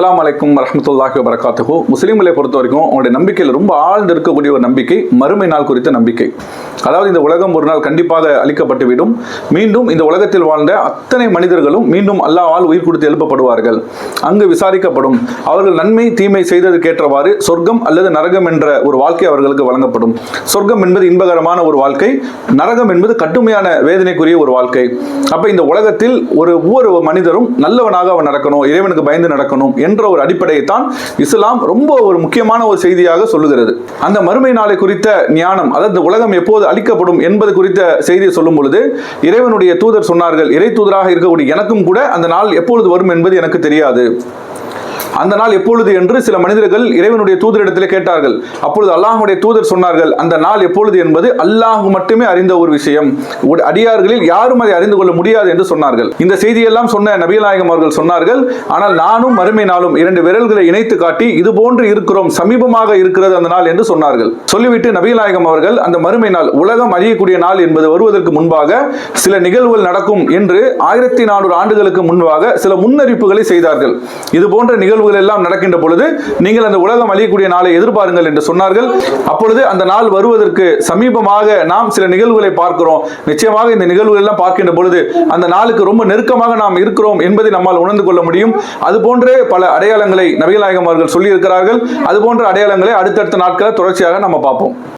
அஸ்ஸலாமு அலைக்கும் வரஹ்மத்துல்லாஹி வபரகாத்துஹு. முஸ்லிம்களை பொறுத்த வரைக்கும் அவங்களுடைய நம்பிக்கையில் ரொம்ப ஆழ்ந்து இருக்கக்கூடிய ஒரு நம்பிக்கை மறுமை நாள் குறித்த நம்பிக்கை. அதாவது இந்த உலகம் ஒரு நாள் கண்டிப்பாக அழிக்கப்பட்டுவிடும். மீண்டும் இந்த உலகத்தில் வாழ்ந்த அத்தனை மனிதர்களும் மீண்டும் அல்லாஹ்வால் உயிர் கொடுத்து எழுப்பப்படுவார்கள். அங்கு விசாரிக்கப்படும். அவர்கள் நன்மை தீமை செய்ததற்கேற்றவாறு சொர்க்கம் அல்லது நரகம் என்ற ஒரு வாழ்க்கை அவர்களுக்கு வழங்கப்படும். சொர்க்கம் என்பது இன்பகரமான ஒரு வாழ்க்கை, நரகம் என்பது கடுமையான வேதனைக்குரிய ஒரு வாழ்க்கை. அப்ப இந்த உலகத்தில் ஒவ்வொரு மனிதரும் நல்லவனாக அவன் நடக்கணும், இறைவனுக்கு பயந்து நடக்கணும் என்ற ஒரு அடிப்படையை தான் இஸ்லாம் ரொம்ப ஒரு முக்கியமான ஒரு செய்தியாக சொல்லுகிறது. அந்த மறுமை நாளை குறித்த ஞானம், அதாவது உலகம் எப்போது அழிக்கப்படும் என்பது குறித்த செய்தியை சொல்லும் பொழுது இறைவனுடைய தூதர் சொன்னார்கள், இறை தூதராக இருக்கக்கூடிய எனக்கும் கூட அந்த நாள் எப்பொழுது வரும் என்பது எனக்கு தெரியாது. அந்த நாள் எப்பொழுது என்று சில மனிதர்கள் இறைவனுடைய தூதரிடத்திலே கேட்டார்கள். அப்பொழுது அல்லாஹ்வுடைய தூதர் சொன்னார்கள், அந்த நாள் எப்பொழுது என்பது அல்லாஹ் மட்டுமே அறிந்த ஒரு விஷயம், அடியார்களில் யாரும் அதை அறிந்து கொள்ள முடியாது என்று சொன்னார்கள். இந்த செய்தியெல்லாம் சொன்ன நபிகள் நாயகம் அவர்கள் சொன்னார்கள், ஆனால் நானும் மறுமை நாளும் இரண்டு விரல்களை இணைத்து காட்டி இது போன்று இருக்கிறோம், சமீபமாக இருக்கிறது அந்த நாள் என்று சொன்னார்கள். சொல்லிவிட்டு நபிகள் நாயகம் அவர்கள் அந்த மறுமை நாள், உலகம் அழியக்கூடிய நாள் என்பது வருவதற்கு முன்பாக சில நிகழ்வுகள் நடக்கும் என்று 1400 ஆண்டுகளுக்கு முன்பாக சில முன்னறிவிப்புகளை செய்தார்கள். இது போன்ற நிகழ்வுகள் எல்லாம் நடக்கின்ற பொழுது நீங்கள் அந்த உலகம் அழியக்கூடிய நாளை எதிர்பாருங்கள் என்று சொன்னார்கள். அப்பொழுது அந்த நாள் வருவதற்கு சமீபமாக நாம் சில நிகழ்வுகளை பார்க்கிறோம். நிச்சயமாக இந்த நிகழ்வுகள் எல்லாம் பார்க்கின்ற பொழுது அந்த நாளுக்கு ரொம்ப நெருக்கமாக நாம் இருக்கிறோம் என்பதை நம்மால் உணர்ந்து கொள்ள முடியும். அது போன்றே பல அடையாளங்களை நபிகள் நாயகம் அவர்கள் சொல்லி இருக்கிறார்கள். அது போன்ற அடையாளங்களை அடுத்தடுத்த நாட்களை தொடர்ச்சியாக நம்ம பார்ப்போம்.